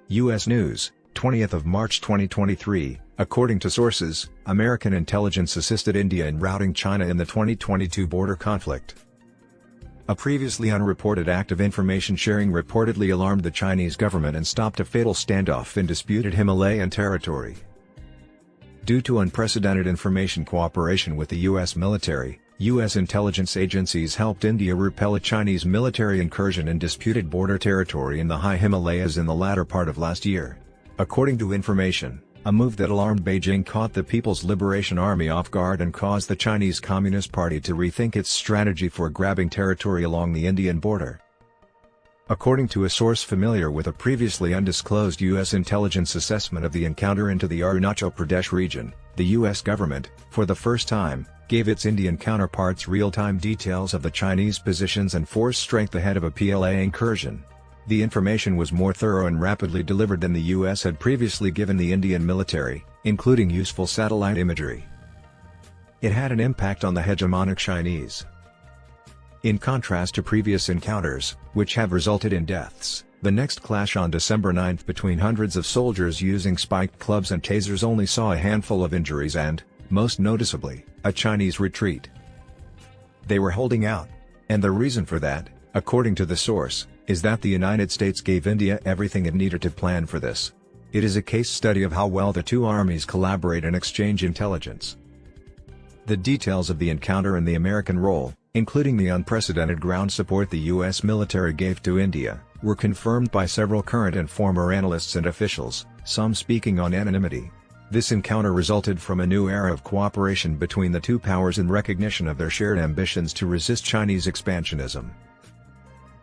U.S. News, 20th of March 2023. According to sources, American intelligence assisted India in routing China in the 2022 border conflict. A previously unreported act of information sharing reportedly alarmed the Chinese government and stopped a fatal standoff in disputed Himalayan territory. Due to unprecedented information cooperation with the U.S. military, U.S. intelligence agencies helped India repel a Chinese military incursion in disputed border territory in the high Himalayas in the latter part of last year. According to information, a move that alarmed Beijing caught the People's Liberation Army off guard and caused the Chinese Communist Party to rethink its strategy for grabbing territory along the Indian border. According to a source familiar with a previously undisclosed U.S. intelligence assessment of the encounter into the Arunachal Pradesh region, the U.S. government, for the first time, gave its Indian counterparts real-time details of the Chinese positions and force strength ahead of a PLA incursion. The information was more thorough and rapidly delivered than the U.S. had previously given the Indian military, including useful satellite imagery. It had an impact on the hegemonic Chinese. In contrast to previous encounters, which have resulted in deaths, the next clash on December 9 between hundreds of soldiers using spiked clubs and tasers only saw a handful of injuries and, most noticeably, a Chinese retreat. They were holding out. And the reason for that, according to the source, is that the United States gave India everything it needed to plan for this. It is a case study of how well the two armies collaborate and exchange intelligence. The details of the encounter and the American role, including the unprecedented ground support the U.S. military gave to India, were confirmed by several current and former analysts and officials, some speaking on anonymity. This encounter resulted from a new era of cooperation between the two powers in recognition of their shared ambitions to resist Chinese expansionism.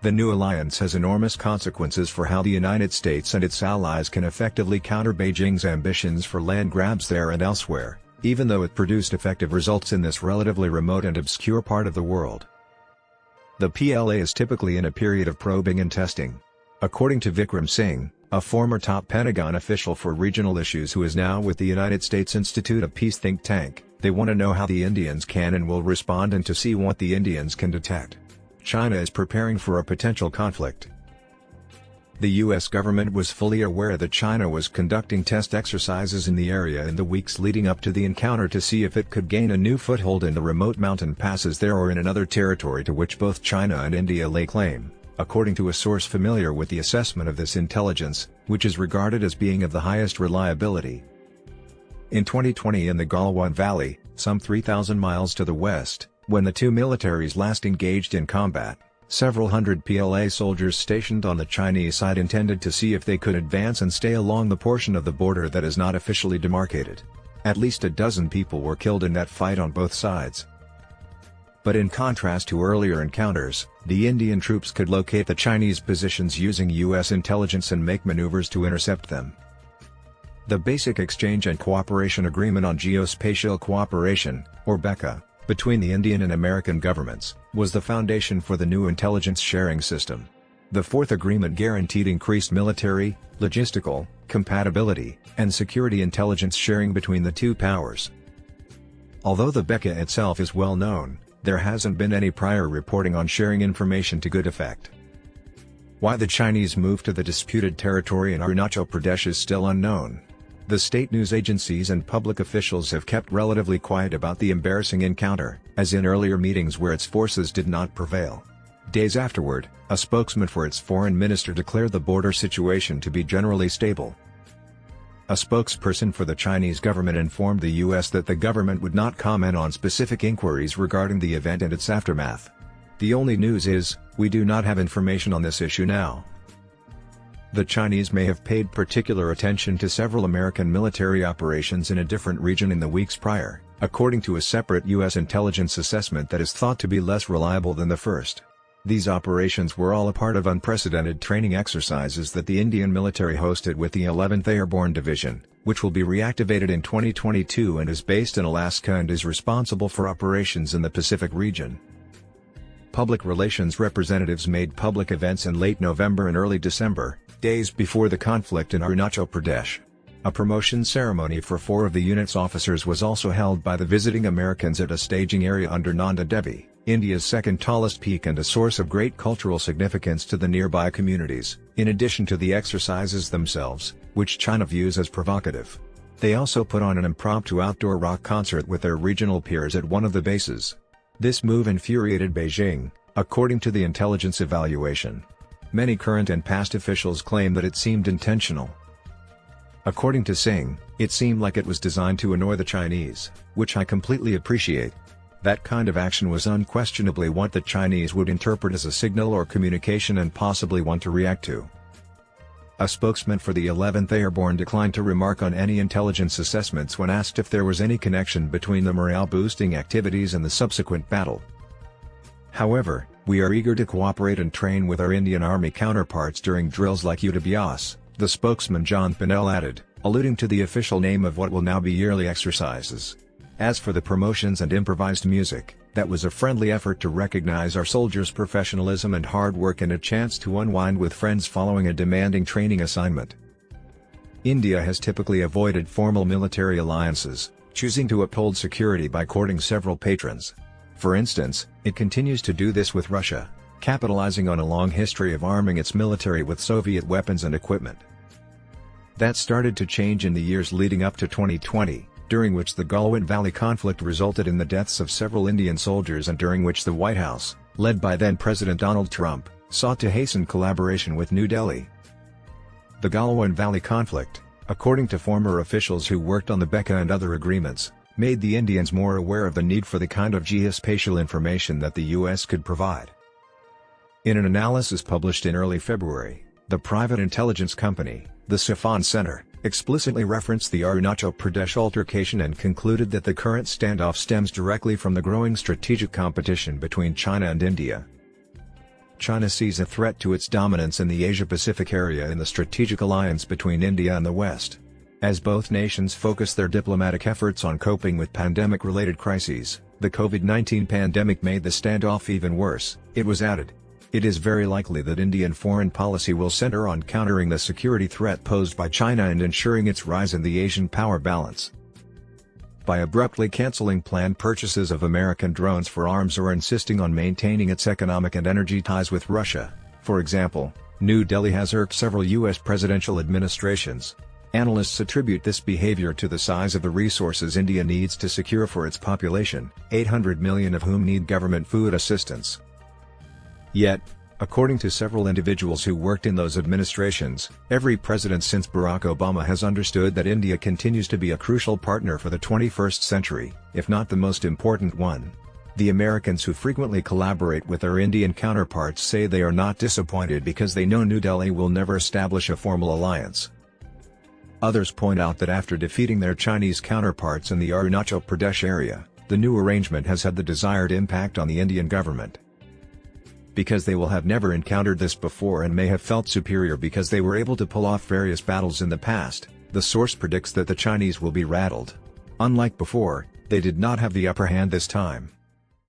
The new alliance has enormous consequences for how the United States and its allies can effectively counter Beijing's ambitions for land grabs there and elsewhere, even though it produced effective results in this relatively remote and obscure part of the world. The PLA is typically in a period of probing and testing. According to Vikram Singh, a former top Pentagon official for regional issues who is now with the United States Institute of Peace think tank, they want to know how the Indians can and will respond and to see what the Indians can detect. China is preparing for a potential conflict. The U.S. government was fully aware that China was conducting test exercises in the area in the weeks leading up to the encounter to see if it could gain a new foothold in the remote mountain passes there or in another territory to which both China and India lay claim, according to a source familiar with the assessment of this intelligence, which is regarded as being of the highest reliability. In 2020 in the Galwan Valley, some 3,000 miles to the west, when the two militaries last engaged in combat, several hundred PLA soldiers stationed on the Chinese side intended to see if they could advance and stay along the portion of the border that is not officially demarcated. At least a dozen people were killed in that fight on both sides. But in contrast to earlier encounters, the Indian troops could locate the Chinese positions using U.S. intelligence and make maneuvers to intercept them. The Basic Exchange and Cooperation Agreement on Geospatial Cooperation, or BECA, between the Indian and American governments, was the foundation for the new intelligence sharing system. The fourth agreement guaranteed increased military, logistical, compatibility, and security intelligence sharing between the two powers. Although the BECA itself is well known, there hasn't been any prior reporting on sharing information to good effect. Why the Chinese moved to the disputed territory in Arunachal Pradesh is still unknown. The state news agencies and public officials have kept relatively quiet about the embarrassing encounter, as in earlier meetings where its forces did not prevail. Days afterward, a spokesman for its foreign minister declared the border situation to be generally stable. A spokesperson for the Chinese government informed the U.S. that the government would not comment on specific inquiries regarding the event and its aftermath. The only news is, we do not have information on this issue now. The Chinese may have paid particular attention to several American military operations in a different region in the weeks prior, according to a separate U.S. intelligence assessment that is thought to be less reliable than the first. These operations were all a part of unprecedented training exercises that the Indian military hosted with the 11th Airborne Division, which will be reactivated in 2022 and is based in Alaska and is responsible for operations in the Pacific region. Public relations representatives made public events in late November and early December, days before the conflict in Arunachal Pradesh. A promotion ceremony for 4 of the unit's officers was also held by the visiting Americans at a staging area under Nanda Devi. India's second tallest peak and a source of great cultural significance to the nearby communities, in addition to the exercises themselves, which China views as provocative. They also put on an impromptu outdoor rock concert with their regional peers at one of the bases. This move infuriated Beijing, according to the intelligence evaluation. Many current and past officials claim that it seemed intentional. According to Singh, it seemed like it was designed to annoy the Chinese, which I completely appreciate. That kind of action was unquestionably what the Chinese would interpret as a signal or communication and possibly want to react to. A spokesman for the 11th Airborne declined to remark on any intelligence assessments when asked if there was any connection between the morale-boosting activities and the subsequent battle. However, we are eager to cooperate and train with our Indian Army counterparts during drills like Yuddhabhyas, the spokesman John Pinnell added, alluding to the official name of what will now be yearly exercises. As for the promotions and improvised music, that was a friendly effort to recognize our soldiers' professionalism and hard work and a chance to unwind with friends following a demanding training assignment. India has typically avoided formal military alliances, choosing to uphold security by courting several patrons. For instance, it continues to do this with Russia, capitalizing on a long history of arming its military with Soviet weapons and equipment. That started to change in the years leading up to 2020. During which the Galwan Valley conflict resulted in the deaths of several Indian soldiers and during which the White House, led by then-President Donald Trump, sought to hasten collaboration with New Delhi. The Galwan Valley conflict, according to former officials who worked on the BECA and other agreements, made the Indians more aware of the need for the kind of geospatial information that the U.S. could provide. In an analysis published in early February, the private intelligence company, the Safan Center, explicitly referenced the Arunachal Pradesh altercation and concluded that the current standoff stems directly from the growing strategic competition between China and India. China sees a threat to its dominance in the Asia-Pacific area in the strategic alliance between India and the West. As both nations focus their diplomatic efforts on coping with pandemic-related crises, the COVID-19 pandemic made the standoff even worse, it was added. It is very likely that Indian foreign policy will center on countering the security threat posed by China and ensuring its rise in the Asian power balance. By abruptly canceling planned purchases of American drones for arms or insisting on maintaining its economic and energy ties with Russia, for example, New Delhi has irked several U.S. presidential administrations. Analysts attribute this behavior to the size of the resources India needs to secure for its population, 800 million of whom need government food assistance. Yet, according to several individuals who worked in those administrations, every president since Barack Obama has understood that India continues to be a crucial partner for the 21st century, if not the most important one. The Americans who frequently collaborate with their Indian counterparts say they are not disappointed because they know New Delhi will never establish a formal alliance. Others point out that after defeating their Chinese counterparts in the Arunachal Pradesh area, the new arrangement has had the desired impact on the Indian government. Because they will have never encountered this before and may have felt superior because they were able to pull off various battles in the past, the source predicts that the Chinese will be rattled. Unlike before, they did not have the upper hand this time.